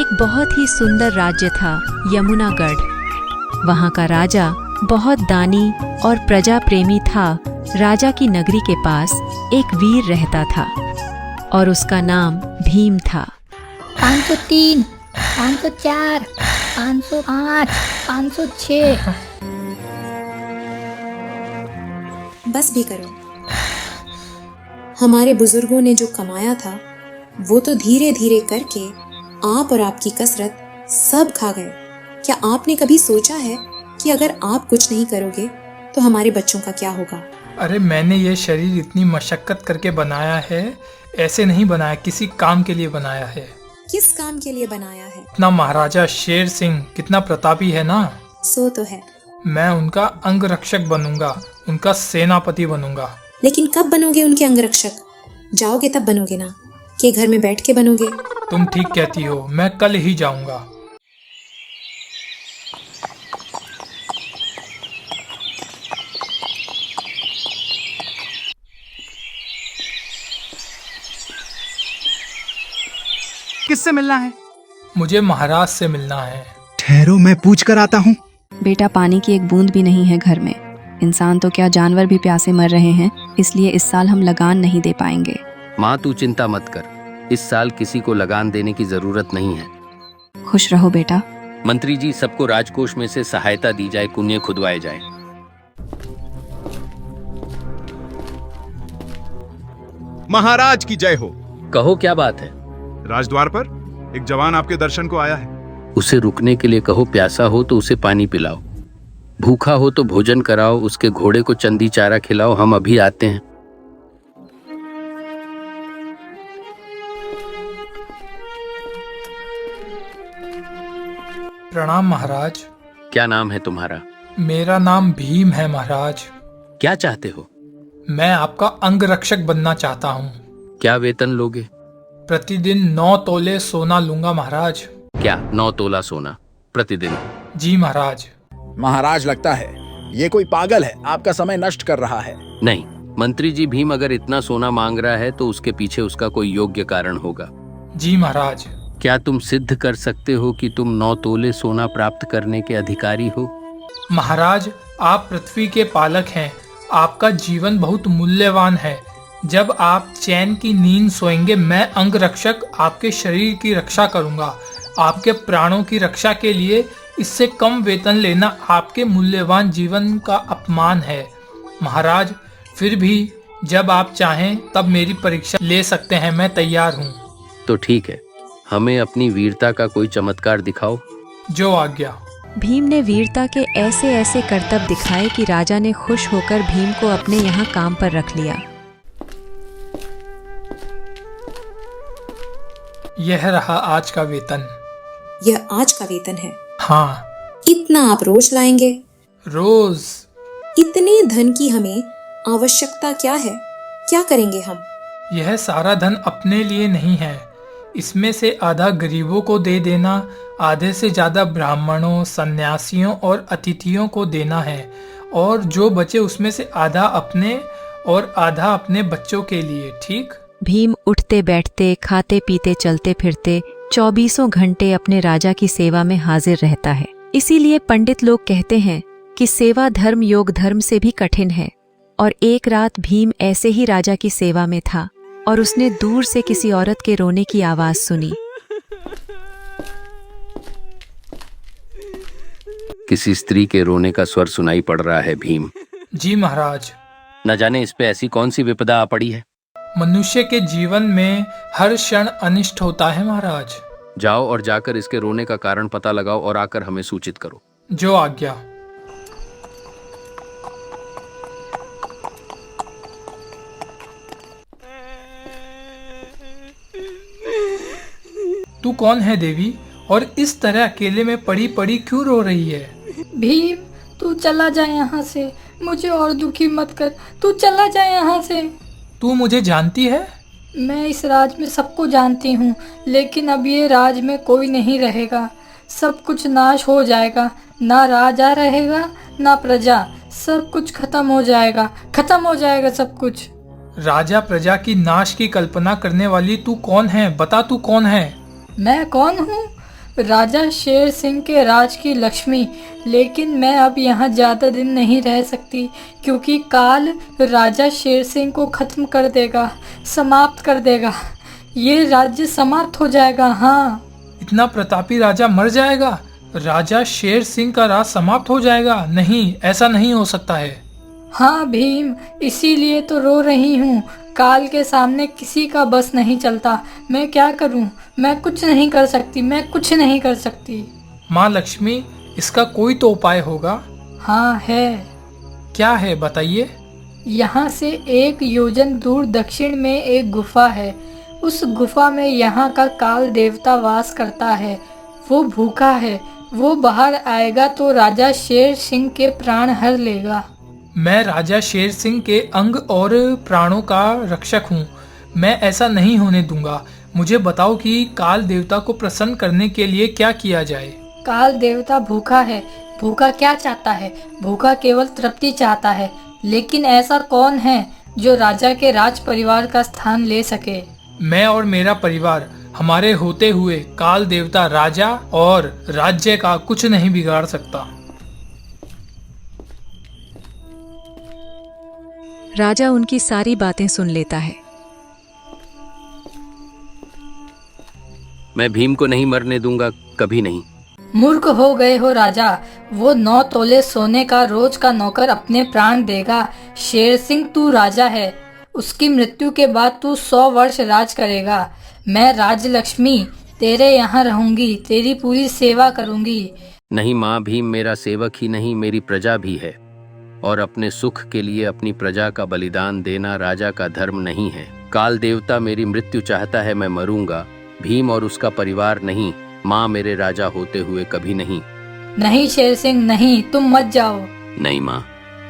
एक बहुत ही सुंदर राज्य था, यमुनागढ़। वहाँ का राजा बहुत दानी और प्रजा प्रेमी था। राजा की नगरी के पास एक वीर रहता था और उसका नाम भीम था। 503, 504, 505, 506। बस भी करो। हमारे बुजुर्गों ने जो कमाया था वो तो धीरे धीरे करके आप और आपकी कसरत सब खा गए। क्या आपने कभी सोचा है कि अगर आप कुछ नहीं करोगे तो हमारे बच्चों का क्या होगा? अरे मैंने ये शरीर इतनी मशक्कत करके बनाया है, ऐसे नहीं बनाया, किसी काम के लिए बनाया है। किस काम के लिए बनाया है? इतना महाराजा शेर सिंह कितना प्रतापी है ना। सो तो है। मैं उनका अंगरक्षक बनूंगा, उनका सेनापति बनूंगा। लेकिन कब बनोगे उनके अंगरक्षक? जाओगे तब बनोगे ना, कि घर में बैठ के बनोगे? तुम ठीक कहती हो, मैं कल ही जाऊंगा। किससे मिलना है? मुझे महाराज से मिलना है। ठहरो, मैं पूछ कर आता हूँ। बेटा, पानी की एक बूंद भी नहीं है घर में। इंसान तो क्या, जानवर भी प्यासे मर रहे हैं, इसलिए इस साल हम लगान नहीं दे पाएंगे। माँ तू चिंता मत कर, इस साल किसी को लगान देने की जरूरत नहीं है। खुश रहो बेटा। मंत्री जी, सबको राजकोष में से सहायता दी जाए, कुएं खुदवाए जाए। महाराज की जय हो। कहो क्या बात है? राजद्वार पर एक जवान आपके दर्शन को आया है। उसे रुकने के लिए कहो, प्यासा हो तो उसे पानी पिलाओ, भूखा हो तो भोजन कराओ, उसके घोड़े को चंदी चारा खिलाओ, हम अभी आते हैं। प्रणाम महाराज। क्या नाम है तुम्हारा? मेरा नाम भीम है महाराज। क्या चाहते हो? मैं आपका अंगरक्षक बनना चाहता हूँ। क्या वेतन लोगे? प्रतिदिन 9 तोले सोना लूंगा महाराज। क्या 9 तोला सोना प्रतिदिन? जी महाराज। महाराज, लगता है ये कोई पागल है, आपका समय नष्ट कर रहा है। नहीं मंत्री जी, भीम अगर इतना सोना मांग रहा है तो उसके पीछे उसका कोई योग्य कारण होगा। जी महाराज। क्या तुम सिद्ध कर सकते हो कि तुम 9 तोले सोना प्राप्त करने के अधिकारी हो? महाराज, आप पृथ्वी के पालक हैं, आपका जीवन बहुत मूल्यवान है। जब आप चैन की नींद सोएंगे, मैं अंगरक्षक आपके शरीर की रक्षा करूंगा। आपके प्राणों की रक्षा के लिए इससे कम वेतन लेना आपके मूल्यवान जीवन का अपमान है। महाराज, फिर भी जब आप चाहें तब मेरी परीक्षा ले सकते हैं, मैं तैयार हूँ। तो ठीक है, हमें अपनी वीरता का कोई चमत्कार दिखाओ। जो आज्ञा। भीम ने वीरता के ऐसे ऐसे करतब दिखाए कि राजा ने खुश होकर भीम को अपने यहाँ काम पर रख लिया। यह रहा आज का वेतन। यह आज का वेतन है? हाँ। इतना आप रोज लाएंगे? रोज? इतने धन की हमें आवश्यकता क्या है? क्या करेंगे हम? यह सारा धन अपने लिए नहीं है, इसमें से आधा गरीबों को दे देना, आधे से ज्यादा ब्राह्मणों, सन्यासियों और अतिथियों को देना है, और जो बचे उसमें से आधा अपने और आधा अपने बच्चों के लिए। ठीक? भीम उठते बैठते, खाते पीते, चलते फिरते 24 घंटे अपने राजा की सेवा में हाजिर रहता है। इसीलिए पंडित लोग कहते हैं कि सेवा धर्म योग धर्म से भी कठिन है। और एक रात भीम ऐसे ही राजा की सेवा में था और उसने दूर से किसी औरत के रोने की आवाज सुनी। किसी स्त्री के रोने का स्वर सुनाई पड़ रहा है भीम। जी महाराज। न जाने इस पे ऐसी कौन सी विपदा आ पड़ी है। मनुष्य के जीवन में हर क्षण अनिष्ट होता है महाराज। जाओ और जाकर इसके रोने का कारण पता लगाओ और आकर हमें सूचित करो। जो आज्ञा। तू कौन है देवी, और इस तरह अकेले में पड़ी पड़ी क्यों रो रही है? भीम, तू चला जा यहाँ से, मुझे और दुखी मत कर, तू चला जा यहाँ से। तू मुझे जानती है? मैं इस राज में सबको जानती हूँ, लेकिन अब ये राज में कोई नहीं रहेगा। सब कुछ नाश हो जाएगा, ना राजा रहेगा ना प्रजा, सब कुछ खत्म हो जाएगा, खत्म हो जाएगा सब कुछ। राजा प्रजा की नाश की कल्पना करने वाली तू कौन है? बता, तू कौन है? मैं कौन हूँ? राजा शेर सिंह के राज की लक्ष्मी, लेकिन मैं अब यहाँ ज़्यादा दिन नहीं रह सकती, क्योंकि काल राजा शेर सिंह को ख़त्म कर देगा, समाप्त कर देगा। ये राज्य समाप्त हो जाएगा। हाँ, इतना प्रतापी राजा मर जाएगा? राजा शेर सिंह का राज समाप्त हो जाएगा? नहीं, ऐसा नहीं हो सकता है। हाँ भीम, इसीलिए तो रो रही हूँ। काल के सामने किसी का बस नहीं चलता। मैं क्या करूँ? मैं कुछ नहीं कर सकती, मैं कुछ नहीं कर सकती। माँ लक्ष्मी, इसका कोई तो उपाय होगा। हाँ है। क्या है, बताइए। यहाँ से 1 योजन दूर दक्षिण में एक गुफा है। उस गुफा में यहाँ का काल देवता वास करता है। वो भूखा है। वो बाहर आएगा तो राजा शेर सिंह के प्राण हर लेगा। मैं राजा शेर सिंह के अंग और प्राणों का रक्षक हूँ। मैं ऐसा नहीं होने दूंगा। मुझे बताओ कि काल देवता को प्रसन्न करने के लिए क्या किया जाए। काल देवता भूखा है। भूखा क्या चाहता है? भूखा केवल तृप्ति चाहता है। लेकिन ऐसा कौन है जो राजा के राज परिवार का स्थान ले सके? मैं और मेरा परिवार, हमारे होते हुए काल देवता राजा और राज्य का कुछ नहीं बिगाड़ सकता। राजा उनकी सारी बातें सुन लेता है। मैं भीम को नहीं मरने दूंगा, कभी नहीं। मूर्ख हो गए हो राजा। वो 9 तोले सोने का रोज का नौकर अपने प्राण देगा। शेर सिंह तू राजा है। उसकी मृत्यु के बाद तू 100 वर्ष राज करेगा। मैं राजलक्ष्मी तेरे यहाँ रहूंगी, तेरी पूरी सेवा करूंगी। नहीं माँ, भीम मेरा सेवक ही नहीं, मेरी प्रजा भी है, और अपने सुख के लिए अपनी प्रजा का बलिदान देना राजा का धर्म नहीं है। काल देवता मेरी मृत्यु चाहता है, मैं मरूंगा। भीम और उसका परिवार नहीं, माँ मेरे राजा होते हुए कभी नहीं। नहीं शेर सिंह नहीं, तुम मत जाओ। नहीं माँ,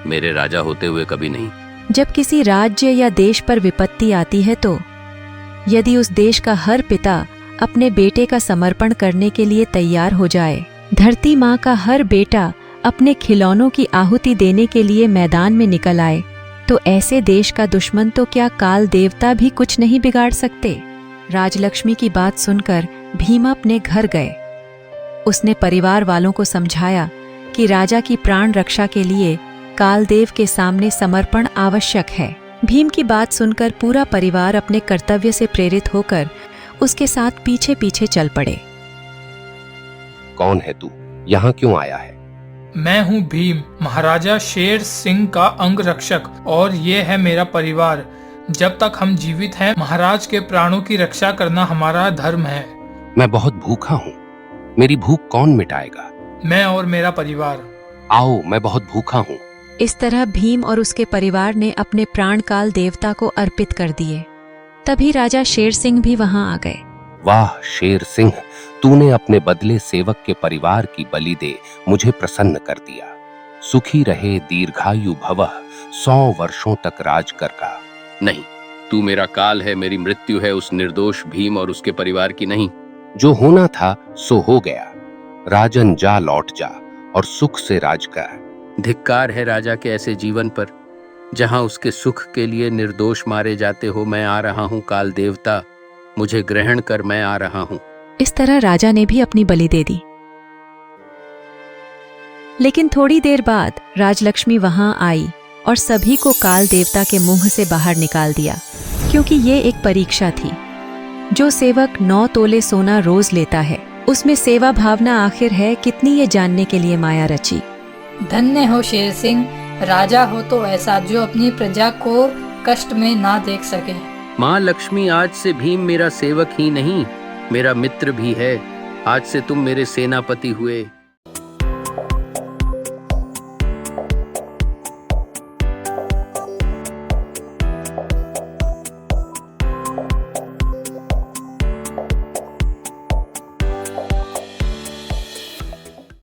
मेरे राजा होते हुए कभी नहीं। जब किसी राज्य या देश पर विपत्ति आती है तो यदि उस देश का हर पिता अपने बेटे का समर्पण करने के लिए तैयार हो जाए, धरती माँ का हर बेटा अपने खिलौनों की आहुति देने के लिए मैदान में निकल आए, तो ऐसे देश का दुश्मन तो क्या काल देवता भी कुछ नहीं बिगाड़ सकते। राजलक्ष्मी की बात सुनकर भीम अपने घर गए। उसने परिवार वालों को समझाया कि राजा की प्राण रक्षा के लिए कालदेव के सामने समर्पण आवश्यक है। भीम की बात सुनकर पूरा परिवार अपने कर्तव्य से प्रेरित होकर उसके साथ पीछे पीछे चल पड़े। कौन है तू? यहाँ क्यों आया है? मैं हूँ भीम, महाराजा शेर सिंह का अंग रक्षक, और ये है मेरा परिवार। जब तक हम जीवित हैं, महाराज के प्राणों की रक्षा करना हमारा धर्म है। मैं बहुत भूखा हूँ, मेरी भूख कौन मिटाएगा? मैं और मेरा परिवार। आओ, मैं बहुत भूखा हूँ। इस तरह भीम और उसके परिवार ने अपने प्राण काल देवता को अर्पित कर दिए। तभी राजा शेर सिंह भी वहां आ गए। वाह शेर सिंह, तूने अपने बदले सेवक के परिवार की बलि दे मुझे प्रसन्न कर दिया। सुखी रहे, दीर्घायु भवः, 100 वर्षों तक राज कर का। नहीं, तू मेरा काल है, मेरी मृत्यु है उस निर्दोष भीम और उसके परिवार की नहीं। जो होना था सो हो गया। राजन जा, लौट जा और सुख से राज कर। धिक्कार है राजा के ऐसे जीवन पर, जहां उसके सुख के लिए निर्दोष मारे जाते हो। मैं आ रहा हूं काल देवता, मुझे ग्रहण कर, मैं आ रहा हूं। इस तरह राजा ने भी अपनी बलि दे दी। लेकिन थोड़ी देर बाद राजलक्ष्मी वहां आई और सभी को काल देवता के मुंह से बाहर निकाल दिया, क्योंकि ये एक परीक्षा थी। जो सेवक 9 तोले सोना रोज लेता है, उसमें सेवा भावना आखिर है कितनी, ये जानने के लिए माया रची। धन्य हो शेर सिंह, राजा हो तो ऐसा जो अपनी प्रजा को कष्ट में ना देख सके। माँ लक्ष्मी, आज से भीम मेरा सेवक ही नहीं, मेरा मित्र भी है। आज से तुम मेरे सेनापति हुए।